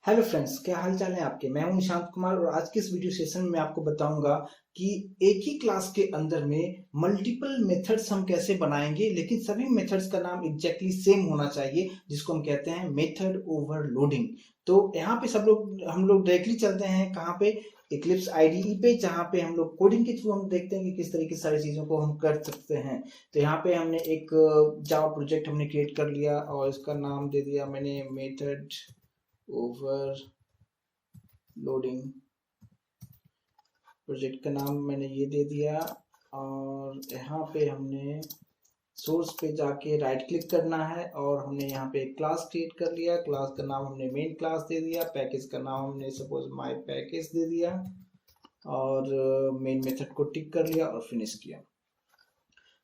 Hello friends, क्या हाल चाल है आपके। मैं हूं निशांत कुमार और आज के इस वीडियो सेशन में मैं आपको बताऊंगा कि एक ही क्लास के अंदर में मल्टीपल मेथड्स हम कैसे बनाएंगे, लेकिन सभी मेथड्स का नाम एग्जैक्टली सेम होना चाहिए, जिसको हम कहते हैं मेथड ओवरलोडिंग। तो यहाँ पे हम लोग डायरेक्टली चलते हैं कहाँ पे, इक्लिप्स आईडीई पे, जहाँ पे हम लोग कोडिंग के थ्रू हम देखते हैं कि किस तरीके से सारी चीज़ों को हम कर सकते हैं। तो यहाँ पे हमने एक जावा प्रोजेक्ट हमने क्रिएट कर लिया और इसका नाम दे दिया मैंने मेथड ओवरलोडिंग। प्रोजेक्ट का नाम मैंने ये दे दिया और यहाँ पे हमने सोर्स पे जाके राइट क्लिक करना है और हमने यहाँ पे एक क्लास क्रिएट कर लिया। क्लास का नाम हमने मेन क्लास दे दिया। पैकेज का नाम हमने सपोज माय पैकेज दे दिया और मेन मेथड को टिक कर लिया और फिनिश किया।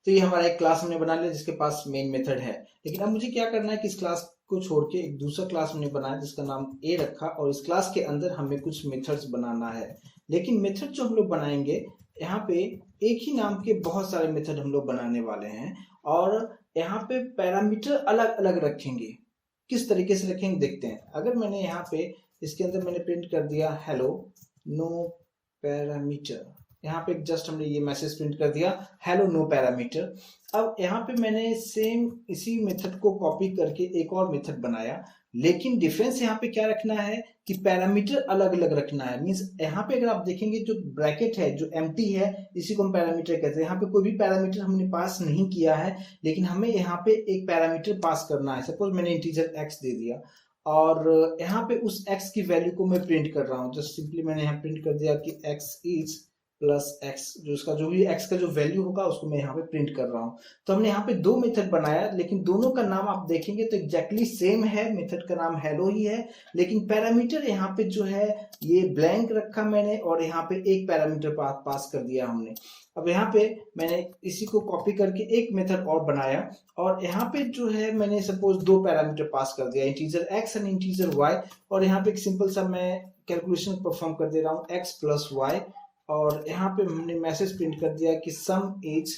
तो ये हमारा एक क्लास हमने बना लिया जिसके पास मेन मेथड है। लेकिन अब मुझे क्या करना है कि इस क्लास को छोड़ के एक दूसरा क्लास हमने बनाया जिसका नाम ए रखा और इस क्लास के अंदर हमें कुछ मेथड्स बनाना है। लेकिन मेथड जो हम लोग बनाएंगे, यहाँ पे एक ही नाम के बहुत सारे मेथड हम लोग बनाने वाले हैं और यहाँ पे पैरामीटर अलग अलग रखेंगे। किस तरीके से रखेंगे देखते हैं। अगर मैंने यहाँ पे इसके अंदर मैंने प्रिंट कर दिया हेलो नो पैरामीटर, यहाँ पे जस्ट हमने ये मैसेज प्रिंट कर दिया हेलो नो पैरामीटर। अब यहाँ पे मैंने सेम इसी मेथड को कॉपी करके एक और मेथड बनाया, लेकिन डिफरेंस यहाँ पे क्या रखना है कि पैरामीटर अलग अलग रखना है। मींस यहाँ पे अगर आप देखेंगे जो ब्रैकेट है जो एम्प्टी है, इसी को हम पैरामीटर कहते हैं। यहाँ पे कोई भी पैरामीटर हमने पास नहीं किया है, लेकिन हमें यहाँ पे एक पैरामीटर पास करना है। सपोज मैंने इंटीजर एक्स दे दिया और यहाँ पे उस x की वैल्यू को मैं प्रिंट कर रहा हूँ। जस्ट सिंपली मैंने यहाँ प्रिंट कर दिया कि x इज प्लस एक्स, जो इसका जो भी x का जो वैल्यू होगा उसको मैं यहाँ पे प्रिंट कर रहा हूँ। तो हमने यहाँ पे दो मेथड बनाया, लेकिन दोनों का नाम आप देखेंगे तो एग्जैक्टली सेम है। मेथड का नाम हेलो ही है, लेकिन पैरामीटर यहाँ पे जो है ये ब्लैंक रखा मैंने और यहाँ पे एक पैरामीटर पास कर दिया हमने। अब यहाँ पे मैंने इसी को कॉपी करके एक मेथड और बनाया और यहाँ पे जो है मैंने सपोज दो पैरामीटर पास कर दिया, integer x and integer y। और यहाँ पे एक सिंपल सा मैं कैलकुलेशन परफॉर्म कर दे रहा हूँ x प्लस y और यहाँ पे हमने मैसेज प्रिंट कर दिया कि सम एज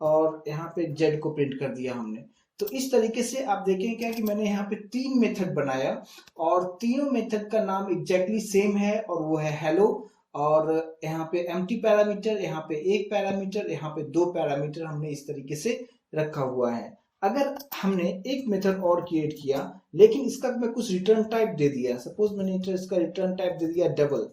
और यहाँ पे z को प्रिंट कर दिया हमने। तो इस तरीके से आप देखें क्या कि मैंने यहाँ पे तीन मेथड बनाया और तीनों मेथड का नाम एग्जैक्टली सेम है और वो है हेलो। और यहाँ पे एम्प्टी पैरामीटर, यहाँ पे एक पैरामीटर, यहाँ पे दो पैरामीटर हमने इस तरीके से रखा हुआ है। अगर हमने एक मेथड और क्रिएट किया लेकिन इसका मैं कुछ रिटर्न टाइप दे दिया, सपोज मैंने इसका रिटर्न टाइप दे दिया डबल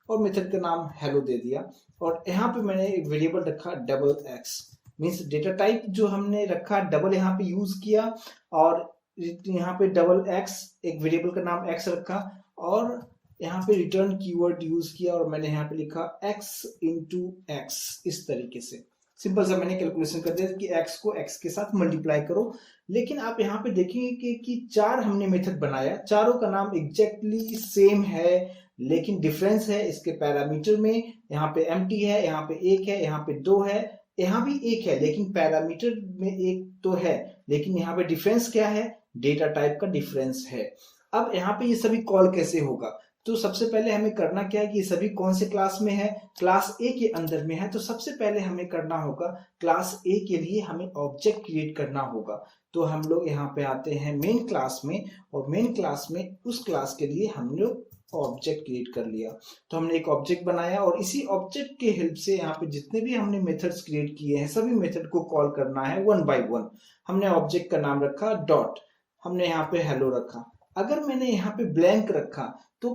और मेथड का नाम हेलो दे दिया और यहाँ पे मैंने एक वेरिएबल रखा double x. Means data type जो हमने रखा डबल यहाँ पे यूज किया और यहाँ पे डबल एक्स एक वेरिएबल का नाम एक्स रखा और यहाँ पे रिटर्न कीवर्ड यूज किया और मैंने यहाँ पे लिखा x इंटू एक्स। इस तरीके से सिंपल सा मैंने कैलकुलेशन कर दिया कि x को x के साथ मल्टीप्लाई करो। लेकिन आप यहाँ पे देखेंगे कि चार हमने मेथड बनाया, चारों का नाम एग्जैक्टली सेम है, लेकिन डिफरेंस है इसके पैरामीटर में। यहाँ पे एम्प्टी है, यहाँ पे एक है, यहाँ पे दो है, यहाँ भी एक है, लेकिन पैरामीटर में एक तो है, लेकिन यहाँ पे डिफरेंस क्या है, डेटा टाइप का डिफरेंस है। अब यहाँ पे ये सभी कॉल कैसे होगा, तो सबसे पहले हमें करना क्या है कि ये सभी कौन से क्लास में है, क्लास ए के अंदर में है। तो सबसे पहले हमें करना होगा क्लास ए के लिए हमें ऑब्जेक्ट क्रिएट करना होगा। तो हम लोग यहाँ पे आते हैं मेन क्लास में और मेन क्लास में उस क्लास के लिए हम लोग ऑब्जेक्ट क्रिएट कर लिया। तो हमने एक ऑब्जेक्ट बनाया और इसी ऑब्जेक्ट के हेल्प से यहाँ पे जितने भी हमने मेथड्स क्रिएट किए हैं सभी मेथड को कॉल करना है वन बाय वन। हमने ऑब्जेक्ट का नाम रखा डॉट, हमने यहाँ पे हेलो रखा। अगर मैंने यहाँ पे ब्लैंक रखा तो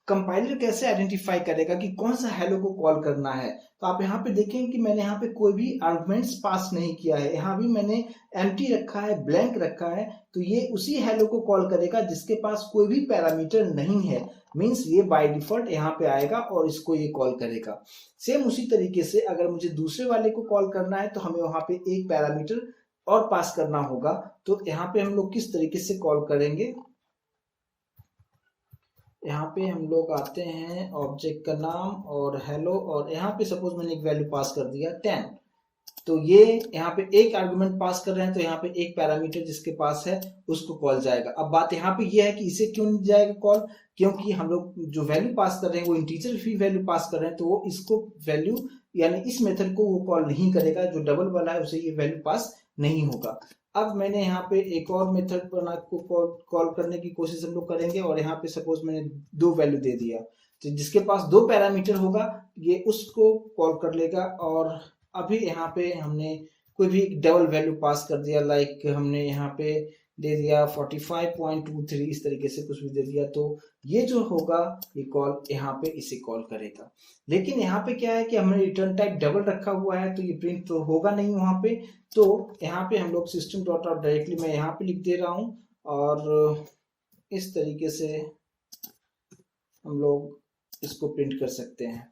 कंपाइलर कैसे आइडेंटिफाई करेगा कि कौन सा हेलो को कॉल करना है। तो आप यहाँ पे देखें कि मैंने यहाँ पे कोई भी आर्गुमेंट्स पास नहीं किया है, यहाँ भी मैंने एम्प्टी रखा है, ब्लैंक रखा है। तो ये उसी हेलो को कॉल करेगा जिसके पास कोई भी पैरामीटर नहीं है। मींस ये बाय डिफॉल्ट यहाँ पे आएगा और इसको ये कॉल करेगा। सेम उसी तरीके से अगर मुझे दूसरे वाले को कॉल करना है तो हमें वहां पे एक पैरामीटर और पास करना होगा। तो यहाँ पे हम लोग किस तरीके से कॉल करेंगे, यहाँ पे हम लोग आते हैं ऑब्जेक्ट का नाम और हेलो और यहाँ पे सपोज मैंने एक वैल्यू पास कर दिया 10। तो ये यहाँ पे एक आर्गुमेंट पास कर रहे हैं तो यहाँ पे एक पैरामीटर जिसके पास है उसको कॉल जाएगा। अब बात यहाँ पे ये है कि इसे क्यों नहीं जाएगा कॉल, क्योंकि हम लोग जो वैल्यू पास कर रहे हैं वो इंटीजर फ्री वैल्यू पास कर रहे हैं, तो वो इसको वैल्यू यानी इस मेथड को वो कॉल नहीं करेगा। जो डबल वाला है उसे ये वैल्यू पास नहीं होगा। अब मैंने यहाँ पे एक और मेथड बना को कॉल करने की कोशिश हम लोग करेंगे, और यहाँ पे सपोज मैंने 2 वैल्यू दे दिया, तो जिसके पास 2 पैरामीटर होगा ये उसको कॉल कर लेगा। और अभी यहाँ पे हमने कोई भी डबल वैल्यू पास कर दिया, लाइक हमने यहाँ पे दे दिया 45.23, इस तरीके से कुछ भी दे दिया, तो ये जो होगा ये कॉल यहाँ पे इसे कॉल करेगा। लेकिन यहाँ पे क्या है कि हमने रिटर्न टाइप डबल रखा हुआ है, तो ये प्रिंट तो होगा नहीं वहां पे। तो यहाँ पे हम लोग सिस्टम डॉट आउट डायरेक्टली मैं यहाँ पे लिख दे रहा हूँ, और इस तरीके से हम लोग इसको प्रिंट कर सकते हैं।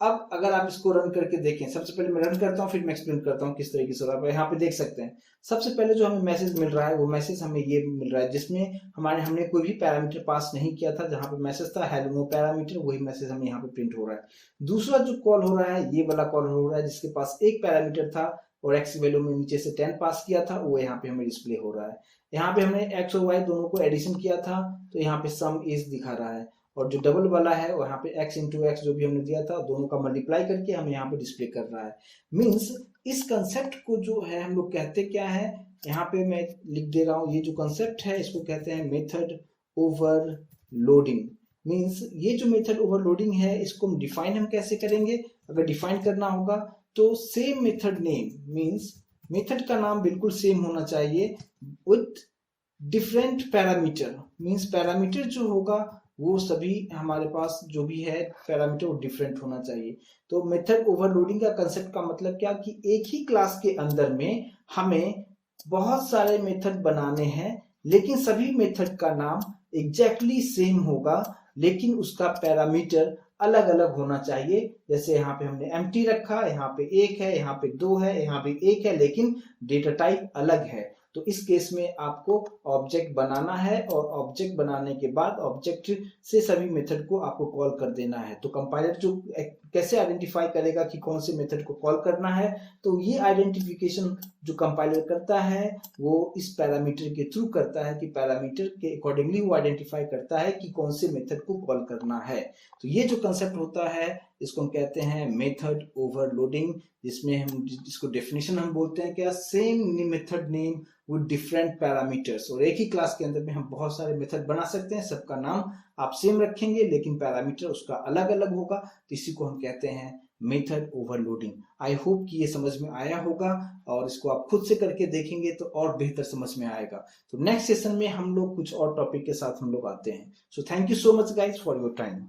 अब अगर आप इसको रन करके देखें, सबसे पहले मैं रन करता हूँ, फिर मैं एक्सप्लेन करता हूँ किस तरीके से। आप यहाँ पे देख सकते हैं सबसे पहले जो हमें मैसेज मिल रहा है, वो मैसेज हमें ये मिल रहा है जिसमें हमने कोई भी पैरामीटर पास नहीं किया था। जहाँ पे मैसेज था हेलो नो पैरामीटर, वही मैसेज हमें यहाँ पे प्रिंट हो रहा है। दूसरा जो कॉल हो रहा है, ये वाला कॉल हो रहा है जिसके पास एक पैरामीटर था और एक्स वैल्यू में नीचे से 10 पास किया था, वो यहाँ पे हमें डिस्प्ले हो रहा है। यहाँ पे हमने एक्स और वाई दोनों को एडिशन किया था, तो यहाँ पे सम इज दिखा रहा है। और जो डबल वाला है वहाँ पे x इंटू एक्स जो भी हमने दिया था, दोनों का मल्टीप्लाई करके हमें यहाँ पे डिस्प्ले कर रहा है। मीन्स इस कंसेप्ट को जो है हम लोग कहते क्या है, यहाँ पे मैं लिख दे रहा हूँ, ये जो कंसेप्ट है इसको कहते हैं मेथड ओवरलोडिंग। मीन्स ये जो मेथड ओवरलोडिंग है इसको हम डिफाइन कैसे करेंगे। अगर डिफाइन करना होगा तो same method name, means method का नाम बिल्कुल सेम होना चाहिए with different parameter. Means parameter जो होगा वो सभी हमारे पास जो भी है पैरामीटर वो डिफरेंट होना चाहिए। तो मेथड ओवरलोडिंग का कंसेप्ट का मतलब क्या कि एक ही क्लास के अंदर में हमें बहुत सारे मेथड बनाने हैं, लेकिन सभी मेथड का नाम एग्जैक्टली सेम होगा, लेकिन उसका पैरामीटर अलग अलग होना चाहिए। जैसे यहाँ पे हमने एम्प्टी रखा, यहाँ पे 1 है, यहाँ पे 2 है, यहाँ पे 1 है, लेकिन डेटा टाइप अलग है। तो इस केस में आपको ऑब्जेक्ट बनाना है, और ऑब्जेक्ट बनाने के बाद ऑब्जेक्ट से सभी मेथड को आपको कॉल कर देना है। तो कंपाइलर जो कैसे आइडेंटिफाई करेगा कि कौन से मेथड को कॉल करना है, तो ये आइडेंटिफिकेशन जो कंपाइलर करता है वो इस पैरामीटर के थ्रू करता है, कि पैरामीटर के अकॉर्डिंगली वो आइडेंटिफाई करता है कि कौन से मेथड को कॉल करना है। तो ये जो कंसेप्ट होता है इसको हम कहते हैं मेथड ओवरलोडिंग, जिसमें हम इसको डेफिनेशन हम बोलते हैं क्या, same method name with different parameters. और एक ही क्लास के अंदर में हम बहुत सारे मेथड बना सकते हैं, सबका नाम आप सेम रखेंगे लेकिन पैरामीटर उसका अलग अलग होगा, तो इसी को हम कहते हैं मेथड ओवरलोडिंग। आई होप कि ये समझ में आया होगा, और इसको आप खुद से करके देखेंगे तो और बेहतर समझ में आएगा। तो नेक्स्ट सेशन में हम लोग कुछ और टॉपिक के साथ हम लोग आते हैं। So thank you so much guys for your time.